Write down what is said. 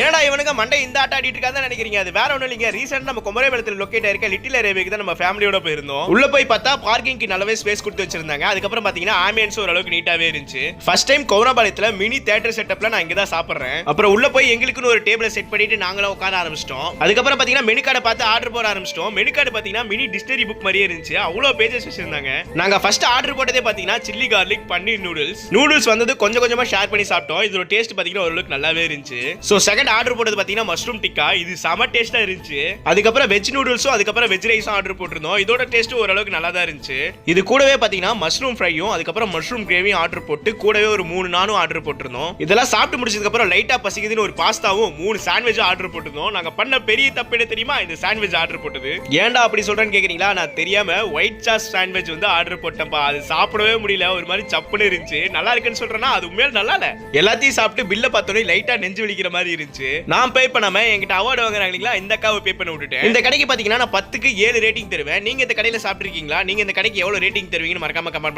ஏன்னா இவனுக்கு மண்டை இந்த ஆட்ட ஆடிட்டு இருக்கான்னு நினைக்கிறீங்க? அது வேற ஒண்ணும் இல்லைங்க. ரீசெண்டா நம்ம குமரவேலத்துல லொகேட் ஆயிருக்க லிட்டில் அரேபியாக்கு தான் நம்ம ஃபேமிலியோட போயிருந்தோம். உள்ள போய் பார்த்தா பார்க்கிங்க்கு நல்லாவே ஸ்பேஸ் கொடுத்து வச்சிருந்தாங்க. அதுக்கப்புறம் பாத்தீங்கன்னா ஆம்பியன்ஸ் ஓரளவுக்கு நீட்டாவே இருந்துச்சு. ஃபர்ஸ்ட் டைம் குமரபாளையத்துல மினி தியேட்டர் செட்டப்ல நான் இங்க தான் சாப்பிடுறேன். அப்புறம் உள்ள போய் எங்களுக்குன்னு ஒரு டேபிளை செட் பண்ணிட்டு நாங்களும் உட்கார ஆரம்பிச்சிட்டோம். அதுக்கப்புறம் பாத்தீங்கன்னா மெனு கார்டை பார்த்து ஆர்டர் போட ஆரம்பிச்சிட்டோம். மெனு கார்டு பாத்தீங்கன்னா மினி டிக்ஷனரி புக் மாதிரியே இருந்துச்சு. அவ்வளவு பேஜஸ் வச்சிருந்தாங்க. நாங்க ஃபர்ஸ்ட் ஆர்டர் போட்டதே பாத்தீங்கன்னா சில்லி கார்லிக் பன்னீர் நூடுல்ஸ் வந்தது கொஞ்சம் கொஞ்சமா ஷேர் பண்ணி சாப்பிட்டோம். இதோட டேஸ்ட் பாத்தீங்கன்னா ஓரளவுக்கு நல்லாவே இருந்துச்சு. சோ செகண்ட் ஆர்டர் போட்டது பாத்தீங்கன்னா மஷ்ரூம் டிக்கா. இது செம டேஸ்டா இருந்துச்சு. அதுக்கப்புறம் வெஜ் நூடுல்ஸும் அதுக்கப்புறம் வெஜ் ரைஸும் ஆர்டர் போட்டிருந்தோம். இதோட டேஸ்ட் ஓரளவுக்கு நல்லா தான் இருந்துச்சு. இது கூடவே பாத்தீங்கன்னா மஷ்ரூம் ஃப்ரையும் அதுக்கப்புறம் மஷ்ரூம் கிரேவியும் ஆர்டர் போட்டு கூடவே ஒரு 3 நானும் ஆர்டர் போட்டிருந்தோம். இதெல்லாம் சாப்பிட்டு முடிச்சதுக்கு அப்புறம் லைட்டா பசிக்குதுன்னு ஒரு பாஸ்தாவும் 3 சாண்ட்விச் ஆர்டர் போட்டிருந்தோம். நாங்க பண்ண பெரிய தப்பு என்ன தெரியுமா? இந்த சாண்ட்விச் ஆர்டர் போட்டது. ஏன்டா அப்படி சொல்றேன்னு கேக்குறீங்களா? நான் தெரியாம ஒயிட் சாஸ் சாண்ட்விச் வந்து ஆர்டர் போட்டேன்ப்பா. அது சாப்பிடவே முடியல. ஒரு மாதிரி சப்புன்னு இருந்துச்சு. நல்லா இருக்குன்னு சொல்றேன்னா அது உண்மையில நல்லா இல்ல. எல்லாத்தையும் சாப்பிட்டு பில்ல பார்த்தோன்னே லைட்டா நெஞ்சு வலிக்கிற மாதிரி இருந்துச்சு. நான் பே பண்ணாம என்கிட்ட அவார்டு வாங்குறாங்களா இந்த அக்காவை பே பண்ண விட்டுட்டேன். இந்த கடைக்கு பாத்தீங்கன்னா நான் 10க்கு 7 ரேட்டிங் தருவேன். நீங்க இந்த கடையில சாப்பிட்டுருக்கீங்களா? நீங்க இந்த கடைக்கு எவ்வளவு ரேட்டிங் தருவீங்கன்னு மறக்காம கமெண்ட் பண்ணுங்க.